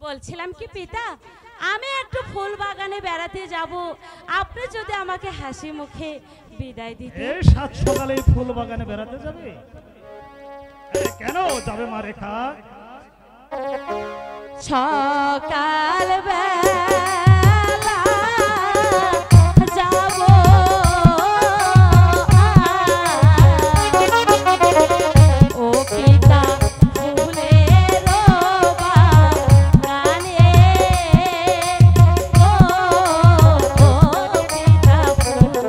বলছিলাম কি পিতা, আমি একটু ফুল বাগানে বেড়াতে যাব, আপনি যদি আমাকে হাসি মুখে বিদায় দিতেন। এই সাত সকালে ফুল বাগানে বেড়াতে যাবে? কেন যাবে মা রেখা? সকাল বেলা যাব ও পিতা ফুলের বাগানে, ও পিতা ফুলের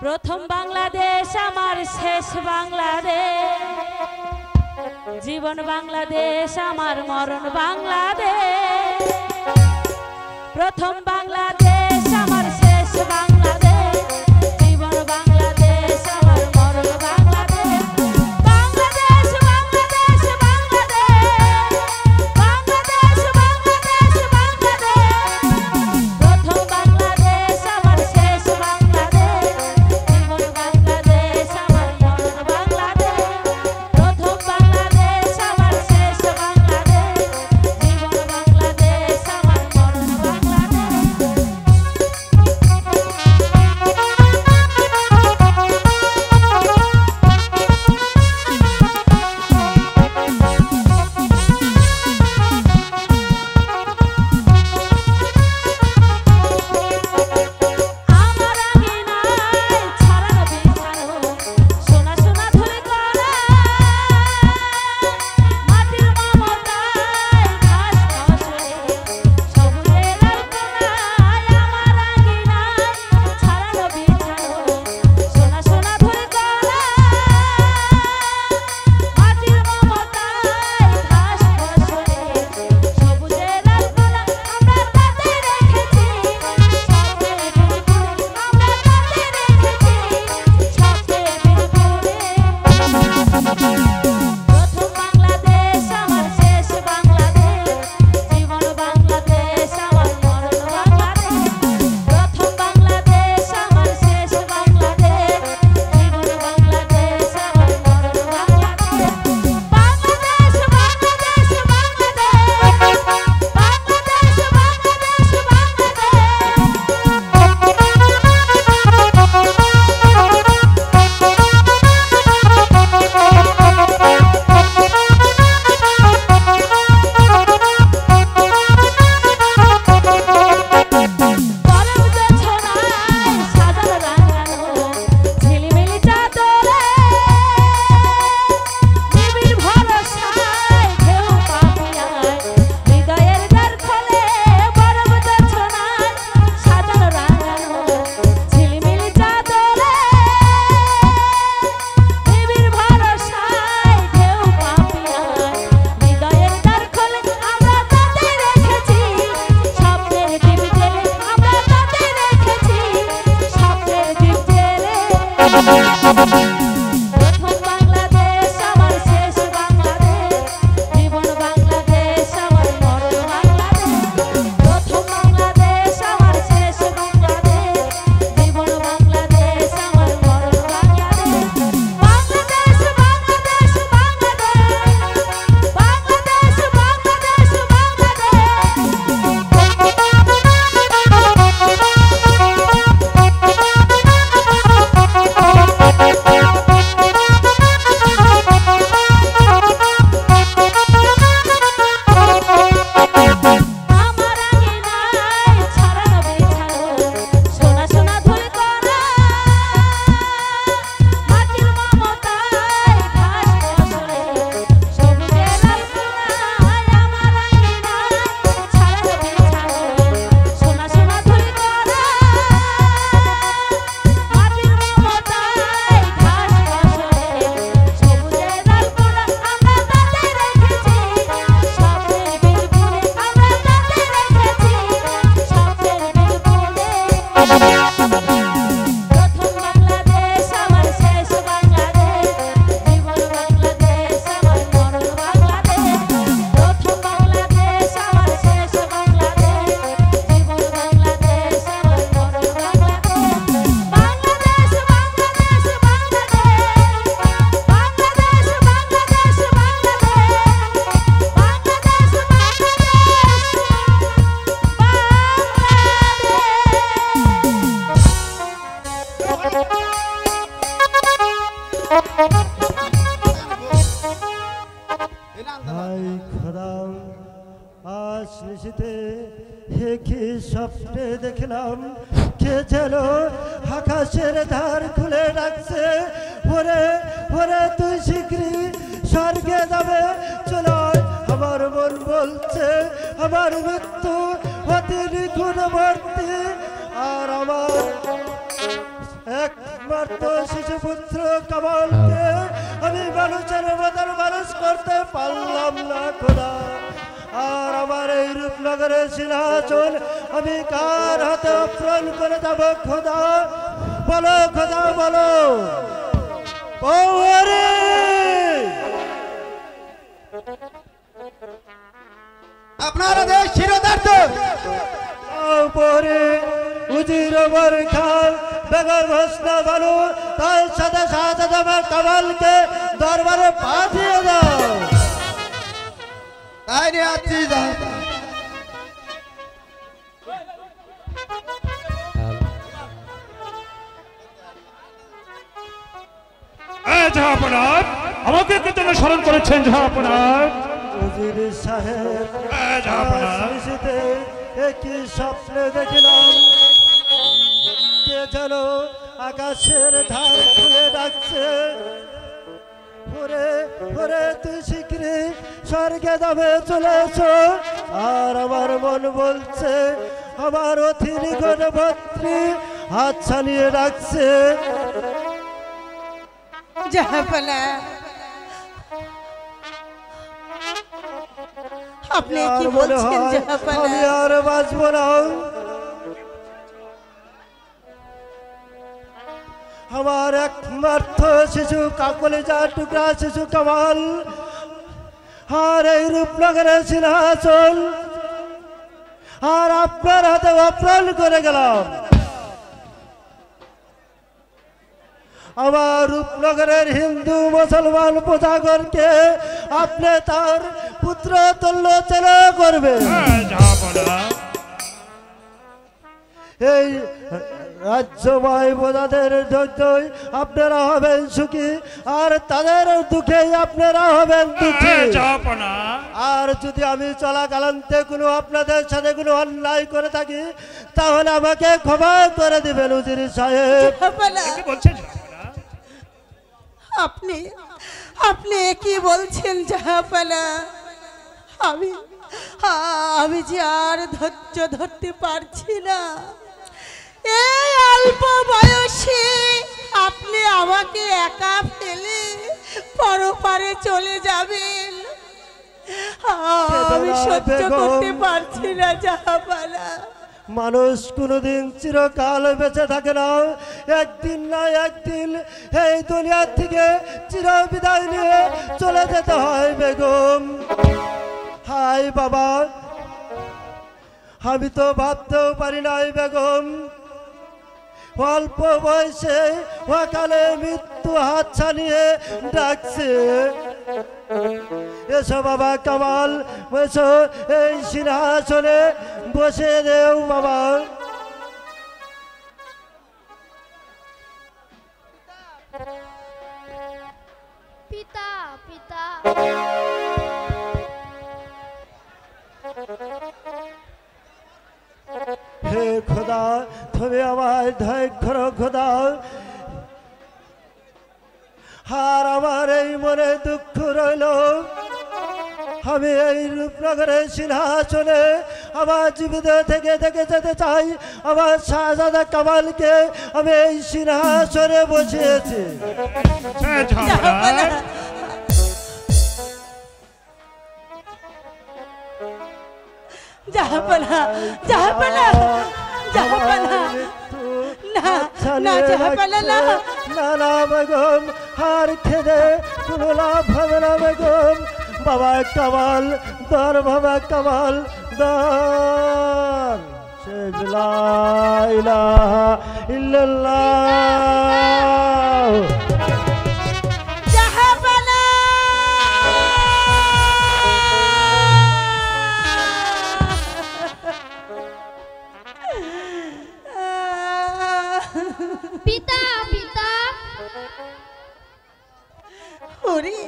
প্রথম বাংলাদেশ আমার শেষ বাংলাদেশ, জীবন বাংলাদেশ আমার মরণ বাংলাদেশ। প্রথম বাংলাদেশ আমার শেষ বাংলাদেশ, জীবন বাংলাদেশ আমার মরণ বাংলাদেশ। বাংলাদেশ বাংলাদেশ বাংলাদেশ, বাংলাদেশ বাংলাদেশ বাংলাদেশ। প্রথম বাংলাদেশ আমার শেষ বাংলাদেশ, জীবন বাংলাদেশ আমার মরণ বাংলাদেশ। প্রথম বাংলাদেশ আমার শেষ বাংলাদেশ, জীবন বাংলাদেশ আমার মরণ Bye. স্বপ্নে দেখলাম কে যেন আকাশের ধার খুলে রাখছে, ওরে ওরে তুই শীঘ্রই স্বর্গে যাবে চলো। আমার মন বলছে আমার মৃত্যু অতি নিকটবর্তী, আর আমার একমাত্র শিশুপুত্র কামালকে আমি মানুষের মতন মানুষ করতে পারলাম না খোদা। আর আমার এই রূপনগরের সিংহাসন আমি কার হাতে অর্পণ করে যাব খোদা? বলো খোদা বলো। আপনারা দেশ শিরোধার্য পরে উজির ওমর খান বেগম হোসনা বানু তার সাথে শাহজাহান কামালকে দরবারে পাঠিয়ে দাও। তাই নিয়ে আসছি আমাকে কেতনে স্মরণ করেছেন জাহাপনার? উজির সাহেব একই স্বপ্নে দেখলাম কে যেন আকাশের ধার খুলে ডাকছে, ওরে ওরে তুই শীঘ্রই স্বর্গে যাবে চলে এসো। আর আমার মন বলছে আমার অতি নিকটবর্তী হাত ছাড়িয়ে ডাকছে। জাহাপনা আপনি কি বলছেন জাহাপনা? আমি আর বাঁচবো না। আমার একমাত্র শিশু কাকলিজা টুকরা শিশু কামাল আর এই রূপনগরের সিংহাসন আর আপনার হাতে অর্পণ করে গেলাম। আমার রূপনগরের হিন্দু মুসলমান প্রজাগণকে আপনি তার পুত্র তুল্য ছেলে করবেন। এই রাজ্যময় প্রজাদের ধৈর্যই আপনারা হবেন সুখী, আর তাদের দুঃখেই আপনারা হবেন দুঃখী। আর যদি আমি চলাকালান্তে কোনো আপনাদের সাথে কোনো অন্যায় করে থাকি তাহলে আমাকে ক্ষমা করে দিবেন উজির সাহেব। আপনি আপনি কি বলছেন জাহাপনা? আমি যে আর ধৈর্য ধরতে পারছি না। এই অল্প বয়সে আপনি আমাকে একা ফেলে পরপারে চলে যাবেন, আমি সহ্য করতে পারছি না জাহাপনা। মানুষ কোনোদিন চিরকাল বেঁচে থাকে না, একদিন না একদিন এই দুনিয়ার থেকে চির বিদায় নিয়ে চলে যেতে হয় বেগম। হাই বাবা, আমি তো ভাবতেও পারি নাই বেগম অল্প বয়সে ওখানে মৃত্যু হাত ছাড়িয়ে ডাকছে। এসো বাবা কামাল, এসো এই সিংহাসনে বসে দেও বাবা। পিতা পিতা হে খোদা, তুমি আমায় দয়া করো খোদা। আর আমার এই মনে দুঃখ রইল, আমি এই রূপনগরের সিংহাসনে আমার জীবিত থেকে থেকে যেতে চাই। আমার শাহজাদা কামালকে আমি এই সিংহাসনে বসিয়েছি। জাহাপনা জাহাপনা জাহাপনা জানিয়ে না না বেগম, হার খেদে কোনো লাভ হবে না বেগম। বাবা কামাল দর, বাবা কামাল দর। শেখ লা ইলাহা ইল্লাল্লাহ। পিতা পিতা ওরে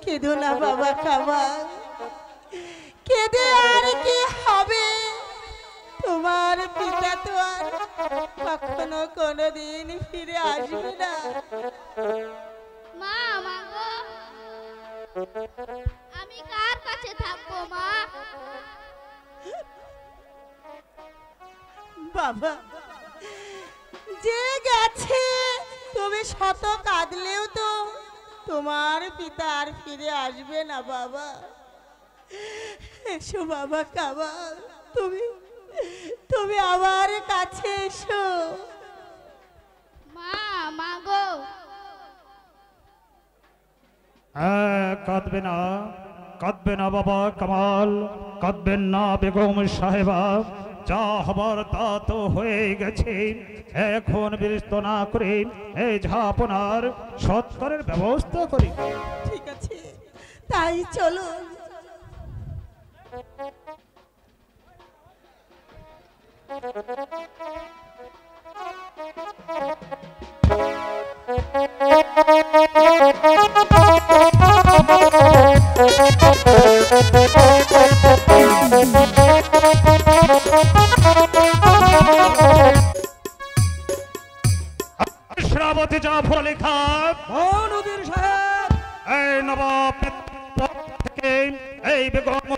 কেঁদো না বাবা কামাল, কেঁদে আর কি হবে? তোমার পিতা তো আর কখনো কোনোদিন ফিরে আসবে না। মা মা গো, আমি কার কাছে থাকবো মা? বাবা যে গেছে, তুমি শত কাঁদলেও তো তোমার পিতা আর ফিরে আসবে না বাবা। এসো বাবা কামাল, তুমি তুমি আমার কাছে এসো। মা মা গো, কাঁদবে না, কাঁদবে না বাবা কামাল, কাঁদবেন না বেগম সাহেবা। যা হবার তা তো হয়ে গেছে, এখন বিরক্ত না করে এই ঝাপনার সৎকারের ব্যবস্থা করি। ঠিক আছে, তাই চলো। শ্রাবতী জাফর আলী খান উজির সাহেব, এই নবাব থেকে এই বেগম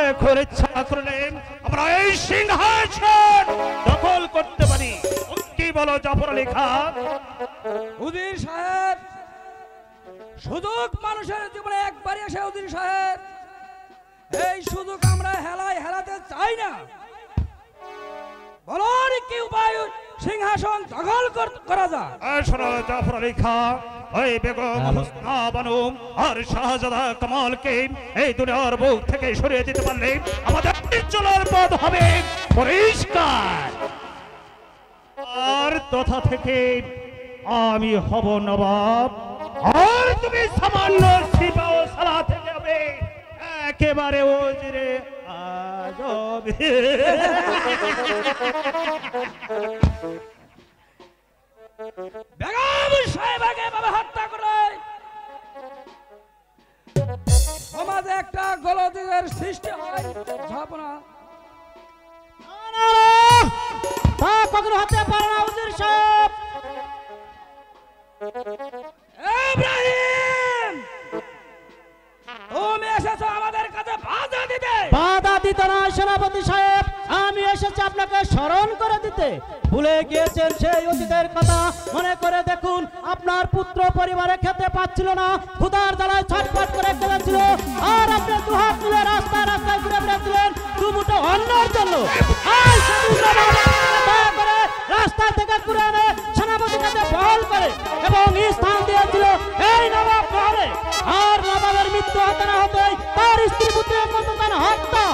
এখন ইচ্ছা করলে আমরা এই সিংহাসন দখল করতে পারি। কি বলো জাফর আলী খান? উজির সাহেব, সুযোগ মানুষের জীবনে একবারই আসে উজির সাহেব। এই সুযোগ আমরা হেলাতে চাই না। বলুন কি উপায় সিংহাসন দখল করা যায়? শোনো জাফর আলী খান, ওই বেগম হোসনা বানু আর শাহজাদা কামালকে এই দুনিয়ার বুক থেকে সরিয়ে দিতে পারলে আমাদের চলার পথ হবে পরিষ্কার। আর তথা থেকে আমি হব নবাব, আর তুমি সামান্য সিপা ও সালা থেকে হবে একেবারে ওজিরে আজম। বেগম সাহেবাকে বাবা হত্যা করে সমাজে একটা গলদের সৃষ্টি হয়। ঝাপনা তা কখনো হতে পারে না উজির সাহেব। ইব্রাহিম, তুমি এসেছো আমাদের কাছে বাধা দিতে। বাধা দিতে না সেনাপতি সাহেব, আমি এসেছি আপনাকে স্মরণ করে দিতে। ভুলে গিয়েছেন সেই অতীতের কথা? মনে করে দেখুন, আপনার পুত্র পরিবারে খেতে পাচ্ছিল না, ক্ষুধার জ্বালায় ছটফট করে কেঁদেছিল, আর আপনি দুহাত তুলে রাস্তায় রাস্তায় ঘুরে বেড়াচ্ছিলেন দুমুঠো অন্যের জন্য। দয়া করে রাস্তা থেকে ঘুরে এনে সেনাপতির কাছে বহল করে এবং স্থান দিয়েছিল এই নবাব মহলে। আর নবাবের মৃত্যু হতে না হতেই তার স্ত্রী পুত্রের সন্তান হত্যা।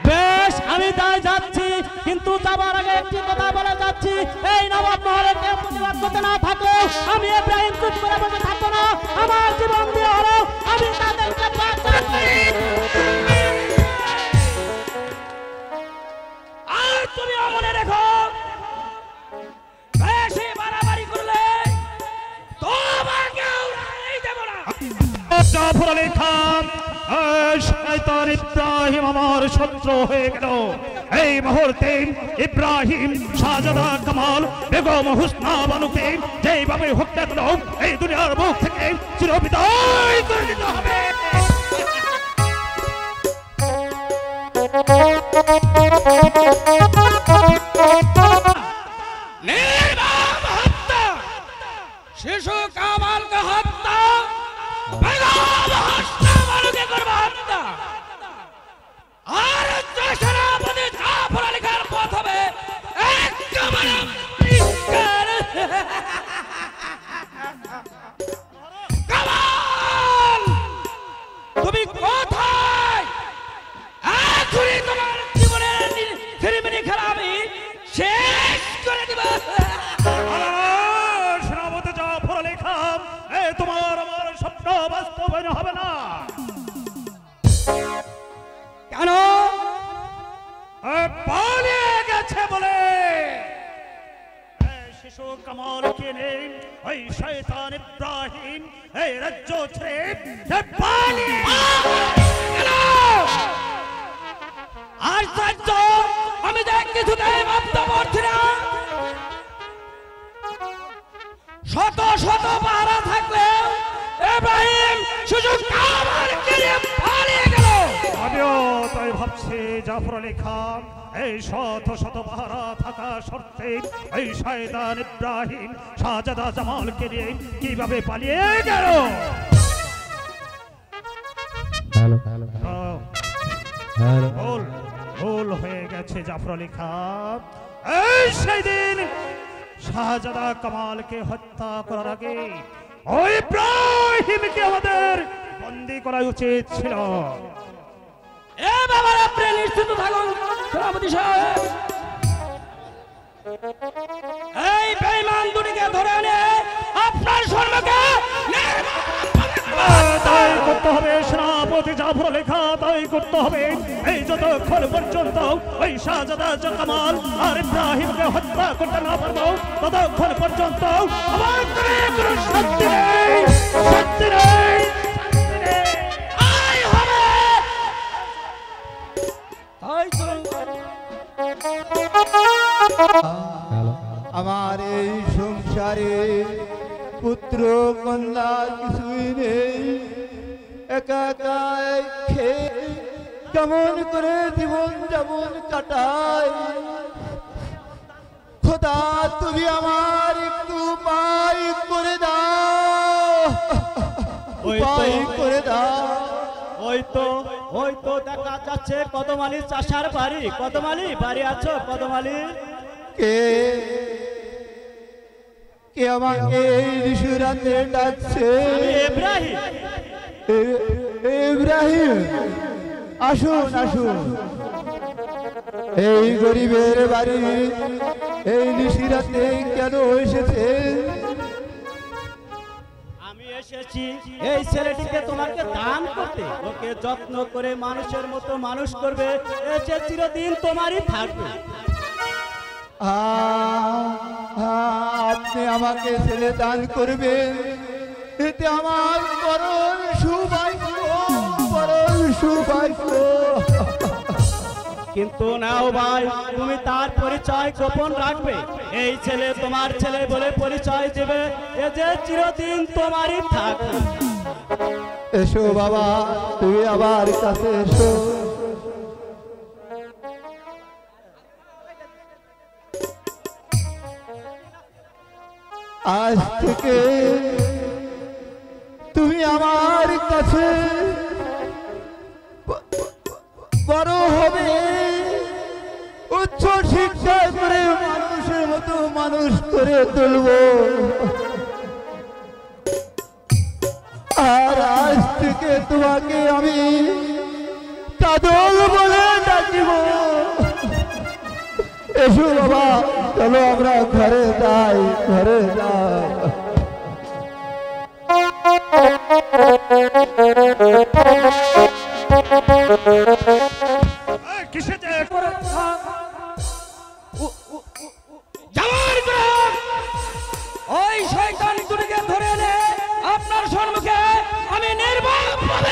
বেশ, আমি তাই যাচ্ছি, কিন্তু যাবার আগে একটি কথা বলে যাচ্ছি, এই নবাব মহলে কেউ প্রতিবাদ করতে না থাকো, আমি ইব্রাহিম চুপ করে বসে থাকবো না। আমার জীবন দিয়ে হলো আমি তাদেরকে বাঁচাবো। আর তুমি মনে রেখো, বেশি বাড়াবাড়ি করলে তোমাকেও দেব না। জাফর আলী খান, শয়তান ইব্রাহিম আমার শত্রু হয়ে গেল। এই মুহূর্তে ইব্রাহিম শাহজাদা কামাল বেগম হোসনা বানুকে যেভাবে হত্যা করল, এই দুনিয়ার মুখ থেকে চিরবিদায় করে দিতে হবে। निर्मम हत्या, शिशु कामाल का हत्या, बेगम होसना बानु के करवा हत्या, और শিশু কামালকে নেই ওই শয়তান ইব্রাহিম এই রাজ্য ছেড়ে পালিয়ে গেল। আশ্চর্য, আমি দেখ কিছুতেই ভাবতে পারছি না। শত শত পাহারা থাকলে ইব্রাহিম শিশু কামালকে নিয়ে পালিয়ে গেল। আমিও তাই ভাবছি জাফর আলী খান এই শত শত পাহারা থাকা সত্ত্বে এই শয়তান ইব্রাহিম শাহজাদা জামালকে নিয়ে কিভাবে পালিয়ে গেল। ভুল ভুল হয়ে গেছে জাফর আলী খান। এই সেই দিন শাহজাদা কামালকে হত্যা করার আগে ওই ইব্রাহিমকে আমাদের বন্দী করা উচিত ছিল। এ বাবা, আপনি নিশ্চিত থাকুন সেনাপতি সাহেব। এই বেঈমান দুটিকে ধরে এনে আপনার সম্মুখে তাই করতে হবে সেনাপতি জাফর আলী খান, তাই করতে হবে। এই যতক্ষণ পর্যন্ত ওই শাহজাদা কামাল আর ইব্রাহিমকে হত্যা করতে না পারবো ততক্ষণ পর্যন্ত আমার কোনো শক্তি নেই, শক্তি নেই। আমার এই সংসারে পুত্র কন্যা কিছুই নেই, একা একা খেয়ে কেমন করে জীবন যেমন কাটায়। খোদা, তুমি আমার একটু উপায় করে দাও, উপায় করে দাও। ওই তো দেখা যাচ্ছে কদমালি চাষার বাড়ি। কদমালি বাড়ি আছো? কদমালি কে কে আমাকে এই ঋষুরাতে ডাকছে? ইব্রাহিম। ইব্রাহিম, আসুন আসুন। এই গরিবের বাড়ি এই ঋষিরাতে কেন এসেছে? আমি এসেছি এই ছেলেটিকে তোমাকে দান করতে। ওকে যত্ন করে মানুষের মতো মানুষ করবে, এসে চিরদিন তোমারই থাকবে। আপনি আমাকে ছেলে দান করবেন, এতে আমার পরম সৌভাগ্য, পরম সৌভাগ্য। কিন্তু নাও ভাই, তুমি তার পরিচয় গোপন রাখবে। এই ছেলে তোমার ছেলে বলে পরিচয় দেবে, এ যে চিরদিন তোমারই থাকবে। এসো বাবা, তুমি আমার কাছে এসো। আজ থেকে তুমি আমার কাছে বড় হবে, উচ্চ শিক্ষা করে মানুষের মতো মানুষ করে তুলব। আর আজ থেকে তোমাকে আমি কাদল বলে ডাকিব। এসো বাবা, চলো আমরা ঘরে যাই, ঘরে যাই। ওই শয়তান দুটিকে ধরে এনে আপনার সম্মুখে আমি নির্মমভাবে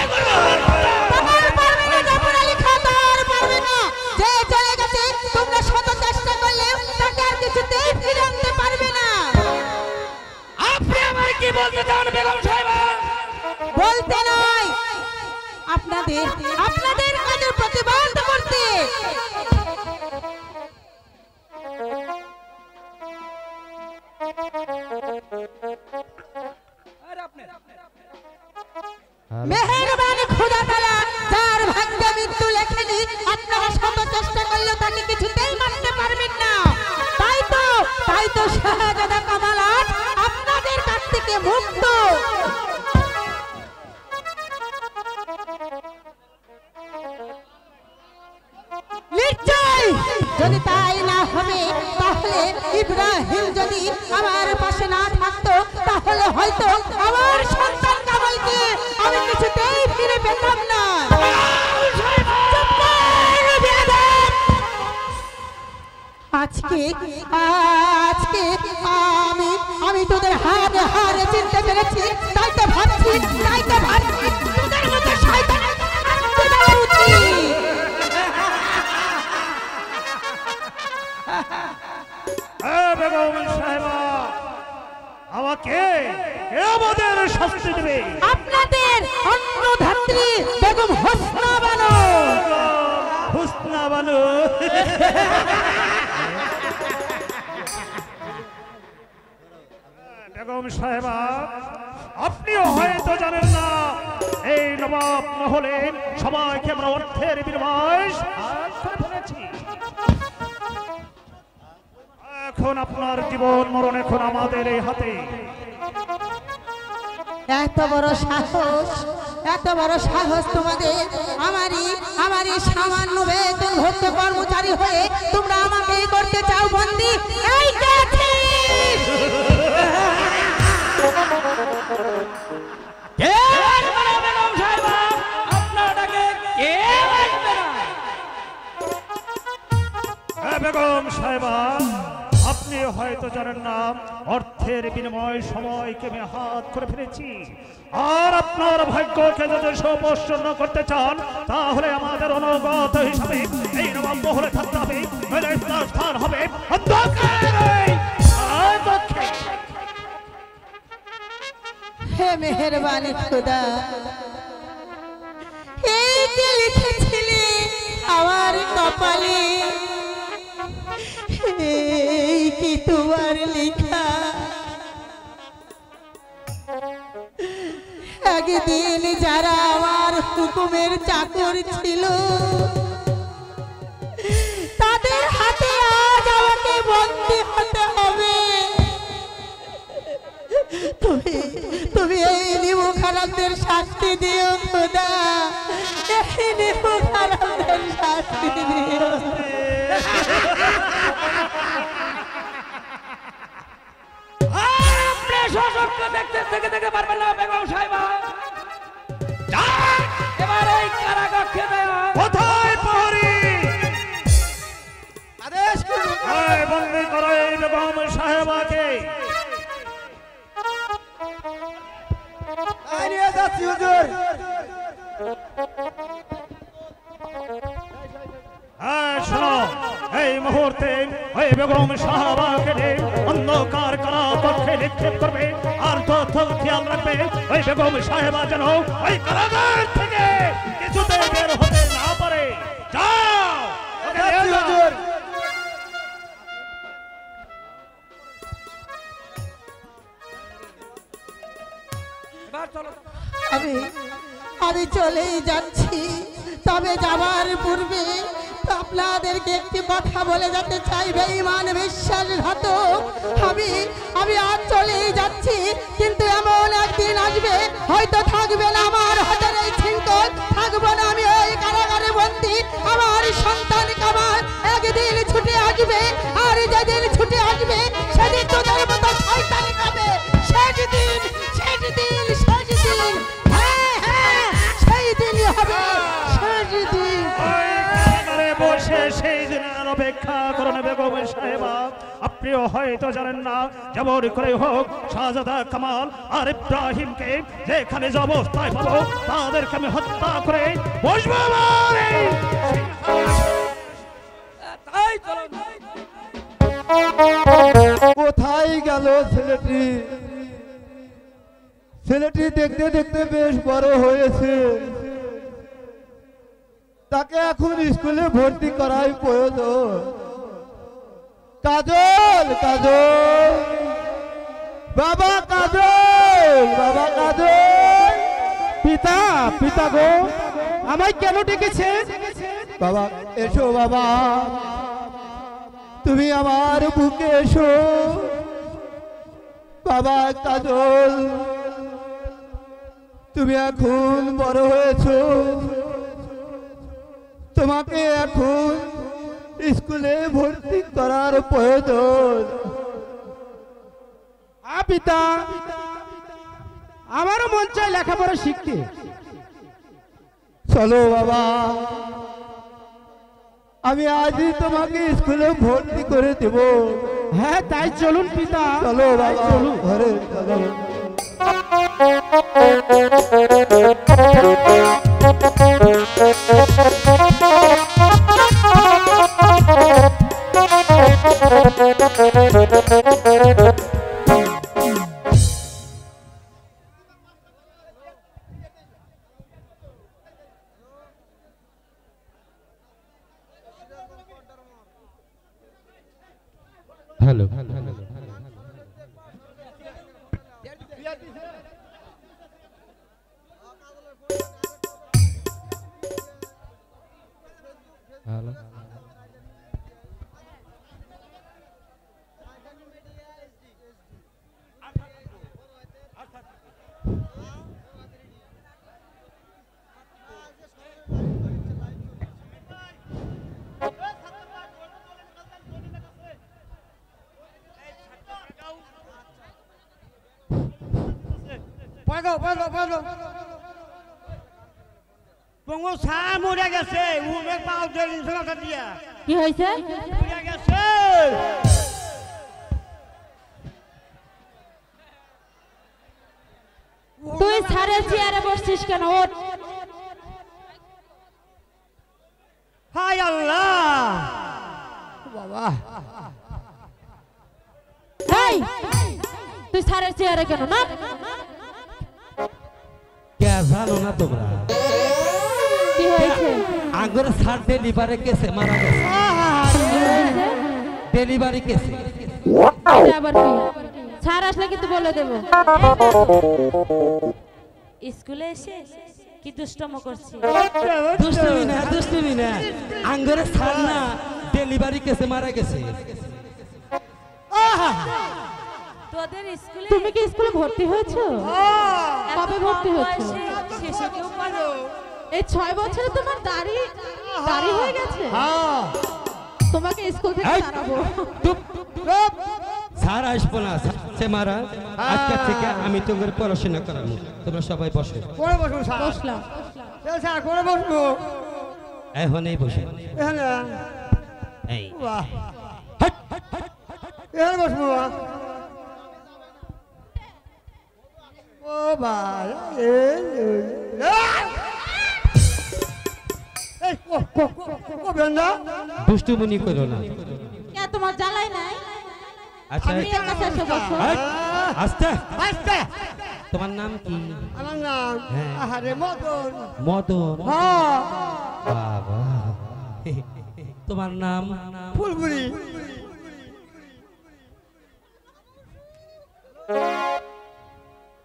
আপনি আমার কি বলতে চান বেগম সাহেবা? বলতে নয়, আপনাদের আপনাদের কাজের প্রতিবাদ করতে। মেহেরবান খোদা তাআলা যার ভাগ্যে মৃত্যু লেখেনি, আপনারা শত চেষ্টা করলেও তাকে কিছুতেই মারতে পারবেন না। তাই তো শাহজাদা কামাল আপনাদের কাছ থেকে মুক্ত। নিশ্চয় যদি তাই না হবে, তাহলে ইব্রাহিম যদি আমার পাশে না থাকতো, তাহলে হয়তো আমার সন্তান কামালকে আমি কিছুতেই ফিরে পেতাম না। আজকে আজকে আমি আমি তোদের হারে হারে চিনতে পেরেছি, তাই তো ভাবছি তোদের মতো শয়তান শাস্তি দেওয়া উচিত। বেগম সাহেবা, আমাকে কে আমাদের শাস্তি দেবে? আপনাদের অন্নধাত্রী বেগম হোসনা বানু। হোসনা বানু, বেগম সাহেবা, আপনিও হয়তো জানেন না এই নবাব মহলে সবাইকে আমরা অর্থের বিনিময় করে ফেলেছি। এখন আপনার জীবন মরণ এখন আমাদের এই হাতে। এত বড় সাহস, এত বড় সাহস তোমাদের! আমারই সামান্য বেতনভুক্ত কর্মচারী হয়ে তোমরা আমাকে করতে চাও বন্দি? এই দেখছিস? বেগম সাহেবা, আপনি হয়তো জানেন না অর্থের বিনিময় সময়কে আমি হাত করে ফেলেছি। আর আপনার ভাগ্যকে যদি সুপ্রসন্ন করতে চান তাহলে আমাদের অনুগত হিসাবে এই নবাব মহলে থাকতে হবে, স্থান হবে হে মেহেরবানি খোদা, এই যে লিখেছিলি আমার কপালে, এই কি তোমার লেখা? একদিন যারা আমার হুকুমের চাকর ছিল তাদের হাতে আজ আমাকে বন্দী হতে হবে। তুমি এই নিমু খারাপদের শাস্তি দিও খোদা, এই নিমু খারাপদের শাস্তি দিও। দেখতে পারবেন না বেগম সাহেবা, এবার ওই কারাগারে দেয়া কোথায় প্রহরী? আদেশ করুন, বন্দী করো এই বেগম সাহেবাকে। নিয়ে যাচ্ছি হুজুর। শোনো, এই মুহূর্তে ওই বেগম সাহেবাকে অন্ধকার কারা কক্ষে নিক্ষেপ করবে। আর তথ্য খেয়াল রাখবে ওই বেগম সাহেবা যেন ওই কারাগার থেকে কিছুতে বের হতে না পারে। যাও, ওকে নিয়ে যাও। হুজুর, এবার চলো। আমি চলেই যাচ্ছি, তবে যাবার পূর্বে আপনাদেরকে একটি কথা বলে যেতে চাই বেঈমান বিশ্বাসঘাতক। আমি আজ চলেই যাচ্ছি, কিন্তু এমন একদিন আসবে হয়তো থাকবে না আমার হাতের এই ছিনতাই, থাকবো না আমি ওই কারাগারে বন্দী। আমার সন্তান কামাল একদিন ছুটে আসবে, আর যেদিন ছুটে আসবে সেদিন তোদের মতো শয়তানি খাবে। শেষ দিন, শেষ দিন, শেষ দিন, হ্যাঁ হ্যাঁ সেই দিনই হবে, শেষ দিন। বসে সেই দিনের অপেক্ষা করুন বেগম সাহেবা। আপনিও হয়তো জানেন না যেমন করে হোক শাহজাদা কামাল আর ইব্রাহিমকে যেখানে যে অবস্থায় পাবো তাদেরকে আমি হত্যা করে বসবো। তাই চলো। কোথায় গেল ছেলেটি? ছেলেটি দেখতে দেখতে বেশ বড় হয়েছে, তাকে এখন স্কুলে ভর্তি করাই প্রয়োজন। কাজল, কাজল, বাবা কাজল, বাবা কাজল। পিতা, পিতা গো, আমায় কেন ডেকেছেন? বাবা এসো, বাবা তুমি আমার বুকে এসো। বাবা কাজল, তুমি এখন বড় হয়েছো, তোমাকে এখন স্কুলে ভর্তি করার প্রয়োজন। পিতা, আমারও মন চায় লেখাপড়া শিখতে। চলো বাবা, আমি আজই তোমাকে স্কুলে ভর্তি করে দেব। হ্যাঁ তাই চলুন পিতা। চলো বাবা ঘরে চলো। হ্যালো হ্যালো কি হয়েছে? তুই স্যারের চেয়ারে বসছিস কেন? ওঠ। হায় আল্লাহ বাবা। এই, তুই স্যারের চেয়ারে কেন? না কে জানো না তোমরা? কি হয়েছে? আগের স্যার ডেলিভারি কেসে মারা গেছে। কি হয়েছে? ডেলিভারি কেসে। এটা আবার কি? স্যার আসলে কিন্তু বলে দেব। স্কুলে এসে কি দুষ্টম করছি? দুষ্টুমি না আগের স্যার না ডেলিভারি কেসে মারা গেছে। তোদের স্কুলে তুমি কি স্কুলে ভর্তি হয়েছো? কবে ভর্তি হয়েছো? শেষে কেউ পারো? এই 6 বছরে তোমার দাড়ি হয়ে গেছে? তোমাকে স্কুল থেকে তাড়াবো। স্যার আসবো না, সে মারা। আজকে থেকে আমি তোমাদের পড়াশোনা করাবো। তোমরা সবাই বসো। করে বসবো স্যার। বসলাম। স্যার করে বসবো। এখনই বসে এখানে এই বাহ এখানে বসবো। ও ভাই দুষ্টুমনি করো না। কে তোমার জ্বালাই নাই? আচ্ছা আমি এর কাছে এসে বসো। আস্তে আস্তে। তোমার নাম কি? আমার নাম হ্যাঁ। আহারে মদন। মদন। হ্যাঁ বাবা তোমার নাম? ফুলপুরি।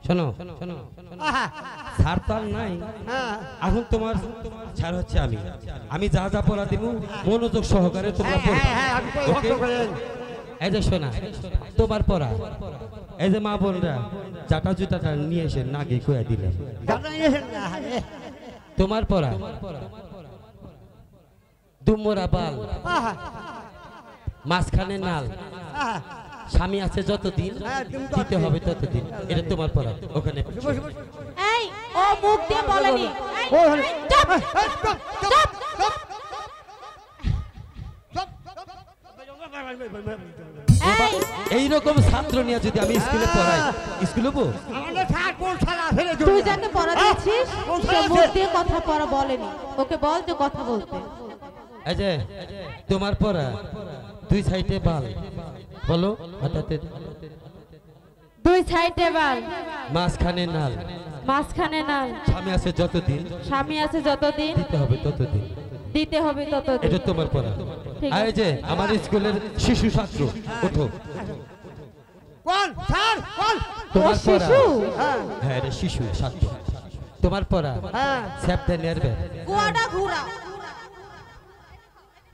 শোনো শোনো স্যার তো আর নাই। হ্যাঁ এখন তোমার স্যার হচ্ছে আমি। আমি যা যা পড়া দিব মনোযোগ সহকারে তোমরা পড়বে। ওকে? এই যে শোনা তোমার পড়া, এই যে মা বোনরা জাটা জুতাটা নিয়ে এসে নাগে কয়ে দিলেন। তোমার পড়া দুমরা বাল, মাঝখানে নাল, স্বামী আছে যতদিন দিতে হবে ততদিন। এটা তোমার পড়া। ওখানে এই, ও মুখ দিয়ে বলেনি। এইরকম ছাত্র নিয়ে যদি আমি স্কুলে পড়াই, স্কুল হবো? তুই যাকে পড়া দিয়েছিস সে মুখ দিয়ে কথা পড়া বলেনি। ওকে বল যে কথা বলতে। এই যে তোমার পড়া দুই সাইডে বাল, বলো হাতাতে। দুই সাইডে বাল, মাঝখানে নাল, মাঝখানে নাল, স্বামী আছে যতদিন স্বামী আছে যতদিন দিতে হবে ততদিন। দিতে হবে ততদিন। এটা তোমার পড়া। ঠিক আর আছে। এই যে আমার স্কুলের শিশু ছাত্র, ওঠো। কোন স্যার কোন? তোমার পড়া। শিশু? হ্যাঁ রে শিশু ছাত্র। তোমার পড়া হ্যাঁ স্যাপটা নেরবে, কুয়াটা ঘুরা।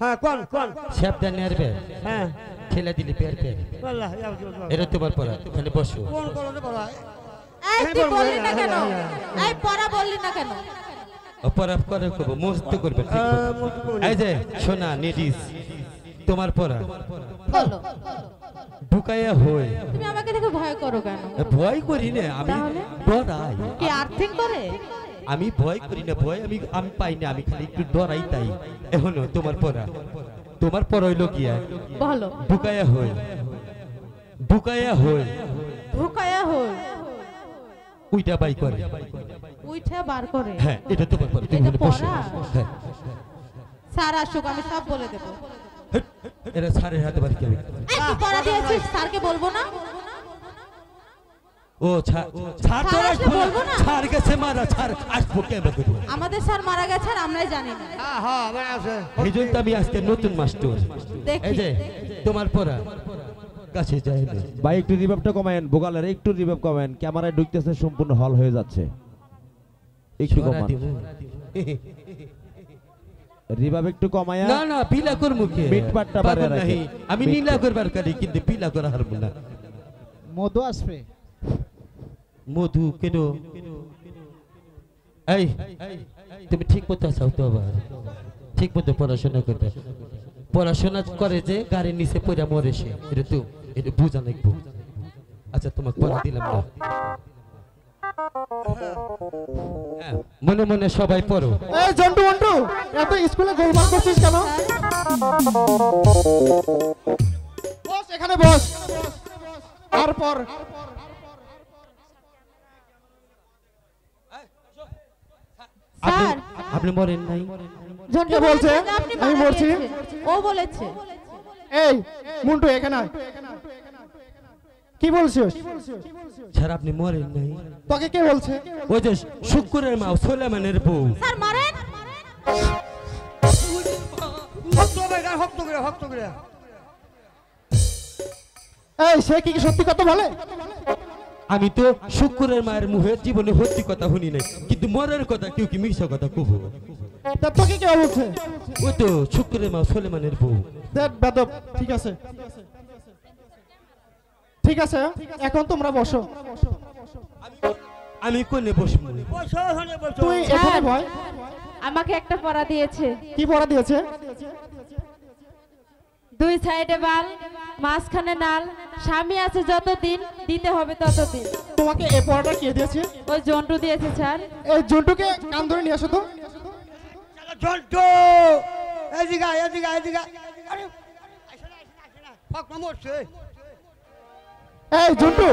হ্যাঁ কোন কোন? স্যাপটা নেরবে, হ্যাঁ ঠেলে দিলে পের পের। আল্লাহ এটা তোমার পড়া। ওখানে বসো। কোন কোন পড়া? এই তুই বললি না কেন? এই পড়া বললি না কেন? অপরাধ করে করবো, মস্ত করবে। ঠিক করবে। এই যে শোনা নিডিস, তোমার পড়া বলো। ঢুকাইয়া হই। তুমি আমাকে দেখে ভয় করো কেন? ভয় করি না আমি, তাহলে? ডরাই। কি আর্থিং করে? আমি ভয় করি না, ভয় আমি আমি পাই না, আমি খালি একটু ডরাই তাই। এখনো তোমার পরা হইল গিয়া বলো ঢুকায়া হই ঢুকায়া হই ঢুকায়া হই উইটা বাই করে উইঠা বার করে। হ্যাঁ এটা তোমার পরা, তুমি এটা এখানে বসো। পরা? হ্যাঁ স্যার আসুক আমি সব বলে দেবো। এরা স্যারের হাতে বাড়ি কেমন? এই কি পড়া দিয়েছিস স্যারকে বলবো না? ও ছাড় তো স্যার আসলে আসবো বলবো না? ছাড় গেছে মারা, ছাড় আসবো কেমন করে? আমাদের স্যার মারা গেছে আর আমরাই জানি না। এই জন্য তো আমি আজকে নতুন মাস্টার। দেখি। এই যে তোমার পরা কাছে যাই না। ভাই একটু রিভাইভটা কমায়েন, ভোকালের একটু রিভাইভ কমায়েন, ক্যামেরায় ঢুকতেছে সম্পূর্ণ হল হয়ে যাচ্ছে, একটু সরা কমান দিব। রিভাইভ একটু কমায়া। না না পিলা কর মুখে মিটপাটটা বাড়ে পাগল রাখে। নাহি, আমি নীলা করবার কারি কিন্তু পিলা করা হারবো না। মধু আসবে। মধু কেন? এই তুমি ঠিক মতো আসাও তো, আবার ঠিক মতো পড়াশোনা করবে। পড়াশোনা করে যে গাড়ির নিচে পড়া মরে সে, এটা তো এটা বুঝা লাগবো। আচ্ছা তোমাকে পড়া দিলাম না, হ্যাঁ, মনে মনে সবাই পড়ো। এই জন্টু মন্টু এত স্কুলে গোলমাল করছিস কেন? বস এখানে বস। তারপর স্যার আপনি মরেন নাই? ঝন্টু কে বলছে? আপনি আমি মারা মরছি? গেছে। ও বলেছে। এই মন্টু এখানে আয়। কি বলছিস? স্যার আপনি মরেন নাই? তোকে কে বলছে? ওই যে শুক্রের মা সোলেমানের বউ। স্যার মারেন। এই সে কি সত্যি কথা বলে? আমি তো শুক্রের মায়ের মুখে জীবনে সত্যি কথা শুনি নাই, কিন্তু মরার কথা কেউ কি মিশা কথা কব? তা তোকে কে বলছে? ওই তো শুক্রের মা সোলেমানের বউ। দেখ বেদব। ঠিক আছে ঠিক আছে, এখন তোমরা বসো। আমি কোনে বসবো? তুই এখানে বয়। আমাকে একটা পড়া দিয়েছে, কি পড়া দিয়েছে? দুই সাইডে বাল মাঝখানে নাল, স্বামী আছে যতদিন দিতে হবে ততদিন। তোমাকে এই পড়াটা কে দিয়েছে? ওই জন্টু দিয়েছে স্যার। এই জন্টুকে কান ধরে নিয়ে আসো তো। জন্টু এদিকে এদিকে এদিকে। আরে মরছে। এই জন্টু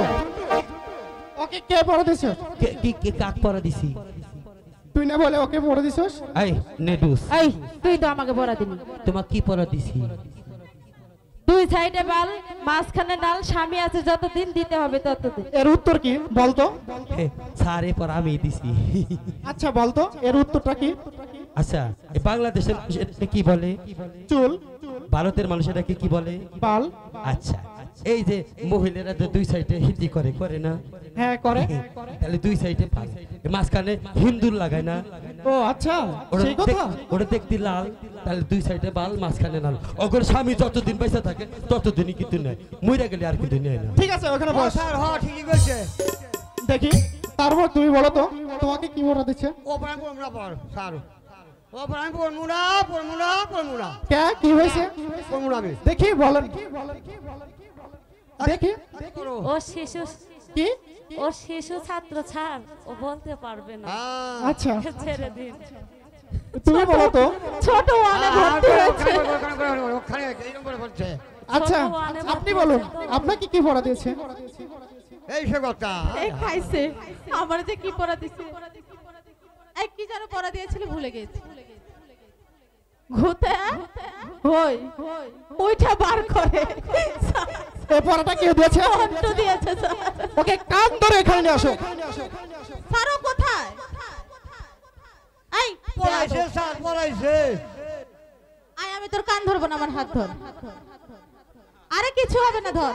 ওকে কে পড়া দিয়েছে? কি কাক পড়া দিছি? তুই না বলে ওকে পড়া দিছিস? এই নেডুস, এই তুই তো আমাকে পড়া দিলি। তোমাক কি পড়া দিছি? দুই সাইডে বাল মাঝখানে নাল, স্বামী আছে যতদিন দিতে হবে ততদিন। এর উত্তর কি বলতো? স্যারে পড়া আমি দিছি। আচ্ছা বলতো এর উত্তরটা কি? আচ্ছা এই বাংলাদেশের মানুষ এটাকে কি বলে? চুল। ভারতের মানুষ এটাকে কি বলে? বাল। আচ্ছা এই যে মহিলারা তো দুই সাইডে হিন্দি করে, করে না? হ্যাঁ করে। তাহলে দুই সাইডে পাল, মাঝখানে হিন্দুর লাগায় না? ও আচ্ছা ওটা সেই কথা। ওটা দেখতে লাল, তাহলে দুই সাইডে বাল মাঝখানে লাল। ওগর স্বামী যতদিন পয়সা থাকে ততদিনই কিন্তু নেয়, মইরা গেলে আর কিন্তু নেয় না। ঠিক আছে ওখানে বস। স্যার হ্যাঁ ঠিকই বলছে। দেখি তারপর তুমি বলো তো তোমাকে কি পড়া দিচ্ছে? ও প্রাণ পড়মুনা পড় স্যার। ও প্রাণ পড়মুনা পড়মুনা পড়মুনা। কে কি হয়েছে? পড়মুনা আমি। দেখি বলেন। দেখি ও শিশু, কি? ও শিশু ছাত্র ছাড়, ও বলতে পারবে না। আচ্ছা ছেড়ে দিন। তুমি বলো তো। ছোট ওয়ানে ভর্তি হয়েছে। ওখানে এইরকম করে বলছে। আচ্ছা আপনি বলুন আপনাকে কি পড়া দিয়েছে? এই সে কথা। এই খাইছে আমার যে কি পড়া দিছে। এই কি যেন পড়া দিয়েছিল ভুলে গেছি। ঘুতে হই ওইটা বার করে। এই পড়াটা কে দিয়েছে? জন্টু দিয়েছে স্যার। ওকে কান ধরে এখানে নিয়ে আসো। স্যারও কোথায়? এই পড়াইছে স্যার পড়াইছে। আয় আমি তোর কান ধরবো না, আমার হাত ধর। আরে কিছু হবে না, ধর।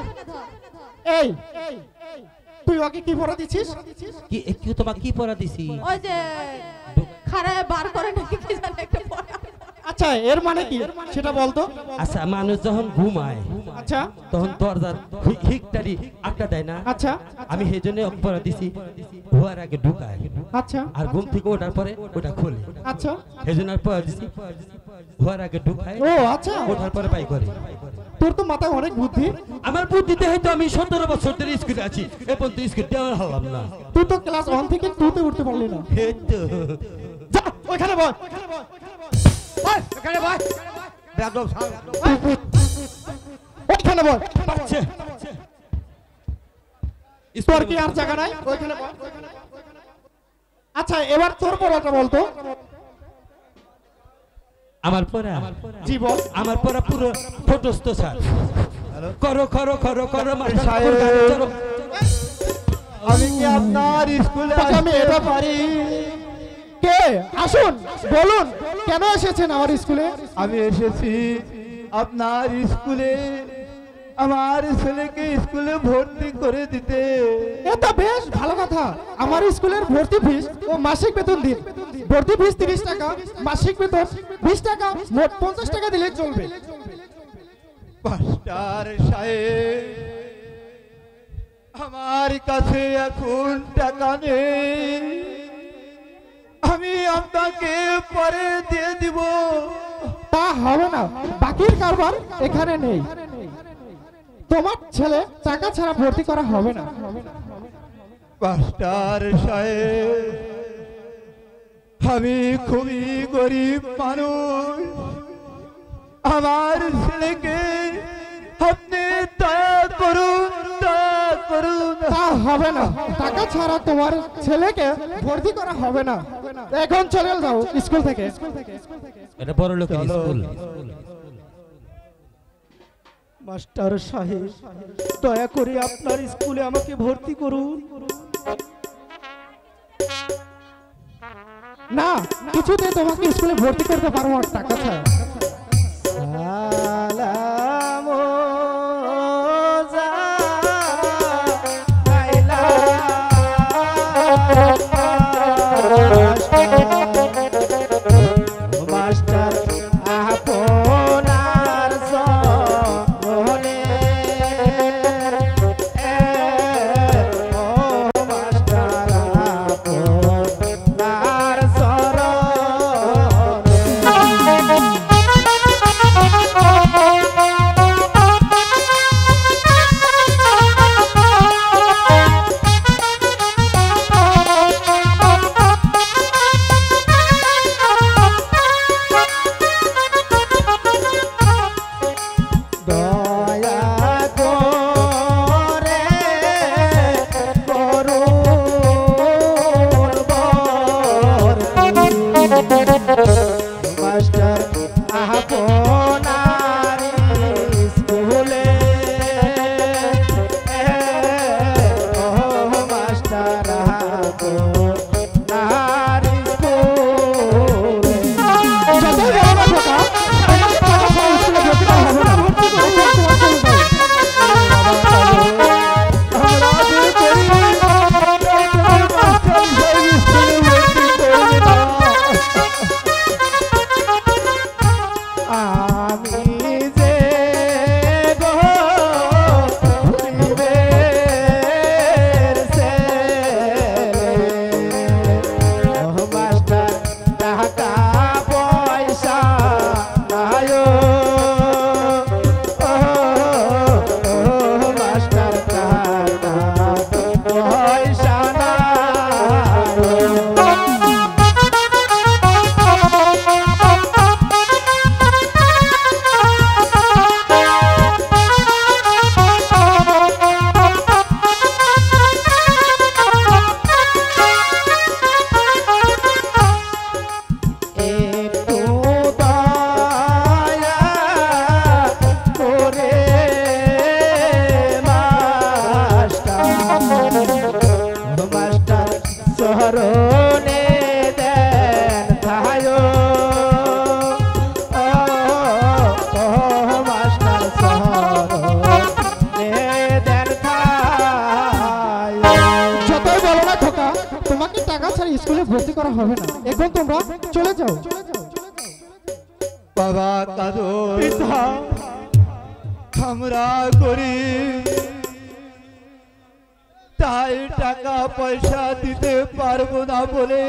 এই তুই ওকে কি পড়া দিছিস? কি কি তোমাকে কি পড়া দিছি? ওই যে খারায় বার করে নাকি কি জানে একটা পড়া। আচ্ছা এর মানে কি সেটা বলতো। আচ্ছা মানুষ যখন ঘুমায় আচ্ছা তখন দরজার হিকটারি আটটা দেয় না? আচ্ছা আমি সেই জন্য পড়া দিছি ভোয়ার আগে ঢুকায়, আচ্ছা আর ঘুম থেকে ওঠার পরে ওটা খোলে। আচ্ছা সেই জন্য আর পড়া দিছি ভোয়ার আগে ঢুকায়, ও আচ্ছা ওঠার পরে বাই করে। তোর তো মাথায় অনেক বুদ্ধি। আমার বুদ্ধিতে হয়তো আমি 17 বছর ধরে স্কুলে আছি, এখন তো স্কুল দেওয়ার হলাম না। তুই তো ক্লাস 1 থেকে 2 তে উঠতে পারলি না। এই তো যা ওইখানে বল। বল এখানে বল বেয়াদব সাহেব ওইখানে বল। পাচ্ছে তোর কি আর জায়গা নাই? ওইখানে বল। আচ্ছা এবার তোর পড়াটা বলতো। আমার পড়া জি বল। আমার পড়া পুরো ফটোস্থ স্যার। করো করো করো করো মাস্টার সাহেব। করো। আমি কি আপনার স্কুলে আমি এটা পারি। কে আসুন বলুন কেন এসেছেন আমার স্কুলে? আমি এসেছি আপনার স্কুলে আমার ছেলেকে স্কুলে ভর্তি করে দিতে। এটা বেশ ভালো কথা। আমার স্কুলের ভর্তি ফিস ও মাসিক বেতন দিন। ভর্তি ফিস 30 টাকা, মাসিক বেতন 20 টাকা, মোট 50 টাকা দিলে চলবে। মাস্টার সাহেব আমার কাছে এখন টাকা নেই, আমি আপনাকে পরে দিয়ে দিব। তা হবে না, বাকির কারবার এখানে নেই। তোমার ছেলে টাকা ছাড়া ভর্তি করা হবে না। মাস্টার সাহেব আমি খুবই গরিব মানুষ, আমার ছেলেকে আপনি দয়া করুন, দয়া করুন। তা হবে না, টাকা ছাড়া তোমার ছেলেকে ভর্তি করা হবে না। এখন চলে যাও স্কুল থেকে। এটা বড় লোকের স্কুল। মাস্টার সাহেব দয়া করে আপনার স্কুলে আমাকে ভর্তি করুন। না, কিছুতে তোমাকে স্কুলে ভর্তি করতে পারবো না টাকা ছাড়া। মাস্টার আপনার জনে ও মাস্টার আপনার দয়া করে মাস্টার আপনার স্কুলে ও মাস্টার আপনার স্কুলে যতই বড় না খোকা, তোমাকে টাকা ছাড়া স্কুলে ভর্তি করা হবে না। আমি যে গরিবের ছেলে, ও মাস্টার টাকা পয়সা নাই, ও মাস্টার টাকা পয়সা নাই। একটু দয়া করে মাস্টার শহরনে দেন থায়, ও মাস্টার শহরনে দেন থায়। যতই বলো না খোকা, তোমাকে টাকা ছাড়া স্কুলে ভর্তি করা হবে না। এখন তোমরা চলে যাও। বাবা কাদো পিতা আমরা গরিব, তাই টাকা পয়সা দিতে পারবো না বলে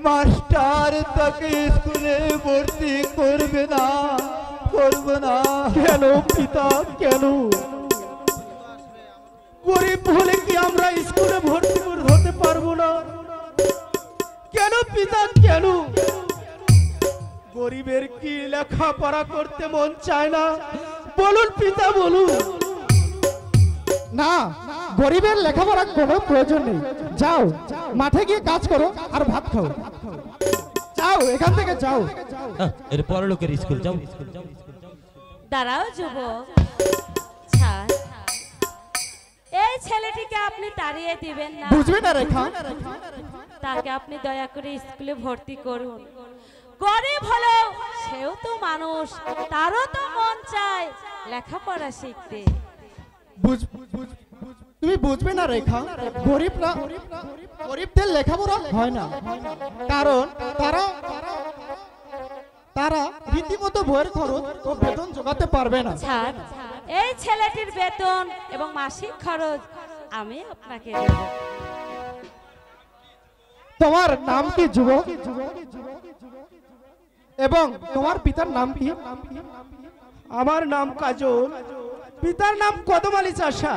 মাস্টার তাকে স্কুলে ভর্তি করবে না, করবে না। কেন পিতা কেন? গরিব হলে কি আমরা স্কুলে ভর্তি পারবো না। কেন পিতা কেন? গরিবের কি লেখাপড়া করতে মন চায় না? বলুন পিতা বলুন। না, গরিবের লেখাপড়ার কোনো প্রয়োজন নেই। যাও মাঠে গিয়ে কাজ করো আর ভাত খাও। যাও এখান থেকে যাও। এর পরলোকের স্কুল যাও। দাঁড়াও যুবক, ছাড়। এই ছেলেটিকে আপনি তাড়িয়ে দিবেন না। বুঝবে না রেখা? তাকে আপনি দয়া করে স্কুলে ভর্তি করুন। গরিব হলো সেও তো মানুষ, তারও তো মন চায় লেখাপড়া শিখতে। তুমি বুঝবে না রেখা, গরিবদের লেখাপড়া হয় না, কারণ তারা রীতিমতো বইয়ের খরচ ও বেতন জোগাতে পারবে না। ছাড়, এই ছেলেটির বেতন এবং মাসিক খরচ আমি আপনাকে দেব। তোমার নাম কি যুবক? এবং তোমার পিতার নাম কি? আমার নাম কাজল, পিতার নাম কদম আলী চাষা।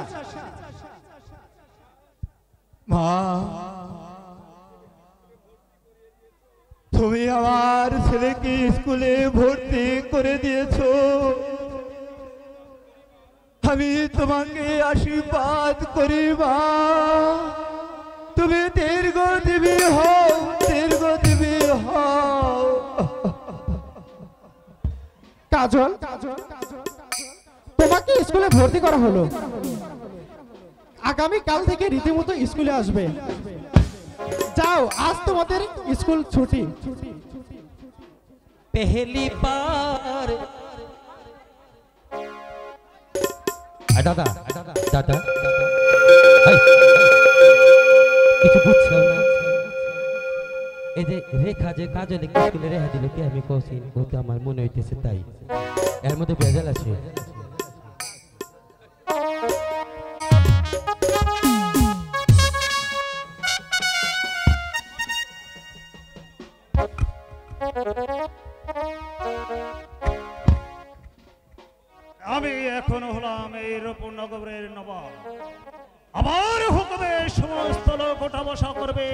মা, তুমি আমার ছেলেকে স্কুলে ভর্তি করে দিয়েছো। আমি তোমাকে আশীর্বাদ করি মা, তুমি দীর্ঘজীবী হও, দীর্ঘজীবী হও। কাজল, তোমাকে স্কুলে ভর্তি করা হলো। আগামী কাল থেকে রীতিমতো স্কুলে আসবে। যাও, আজ তোমাদের স্কুল ছুটি। पहली बार দাদা দাদা কিছু বুঝছো না? এই যে রেখা যে কাজলে স্কুলে রেখা দিল কি আমি কইছি ওতে আমার মনে হইতেছে তাই এর মধ্যে ভেজাল আছে। আমি এখন হলাম এই রূপনগরের নবাব। আমার হুকুমে সমস্ত লোক ওঠা বসা করবে,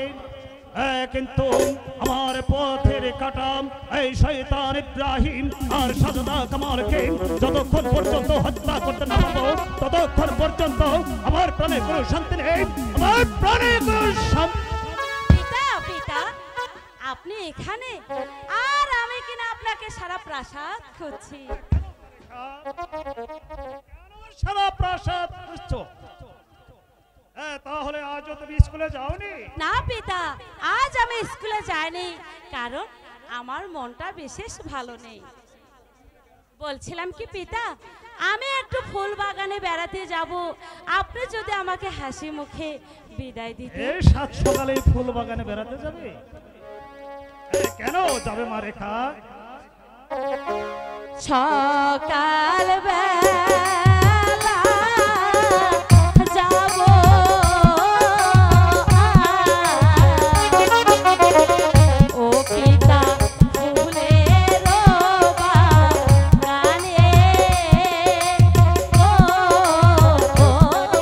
কিন্তু আমার পথের কাটাম এই শয়তান ইব্রাহিম আর সাজদা কামালকে যতক্ষণ পর্যন্ত হত্যা করতে না পারবো ততক্ষণ পর্যন্ত আমার প্রাণে কোনো শান্তি নেই, আমার প্রাণে কোনো শান্তি। পিতা, পিতা আপনি এখানে, আর আমি কিনা আপনাকে সারা প্রাসাদ খুঁজছি। সারা প্রাসাদ খুঁজছো? তাহলে আজও তুমি স্কুলে যাওনি? না পিতা, আজ আমি স্কুলে যাইনি, কারণ আমার মনটা বিশেষ ভালো নেই। বলছিলাম কি পিতা, আমি একটু ফুল বাগানে বেড়াতে যাব, আপনি যদি আমাকে হাসি মুখে বিদায় দিতেন। এই সাত সকালে ফুল বাগানে বেড়াতে যাবে? কেন যাবে মা রেখা? সকাল বেলা যাব ও পিতা ফুলের বাগানে, ও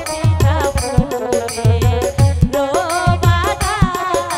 পিতা ফুলের বাগানে।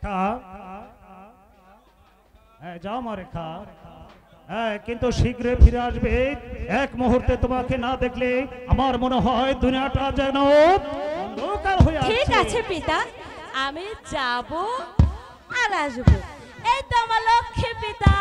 রেখা, যাও মা রেখা, কিন্তু শীঘ্রই ফিরে আসবে। এক মুহূর্তে তোমাকে না দেখলে আমার মনে হয় দুনিয়াটা যেন অন্ধকার হয়ে আছে। ঠিক আছে পিতা, আমি যাব আর আসবো। এই তো আমার লক্ষ্মী পিতা।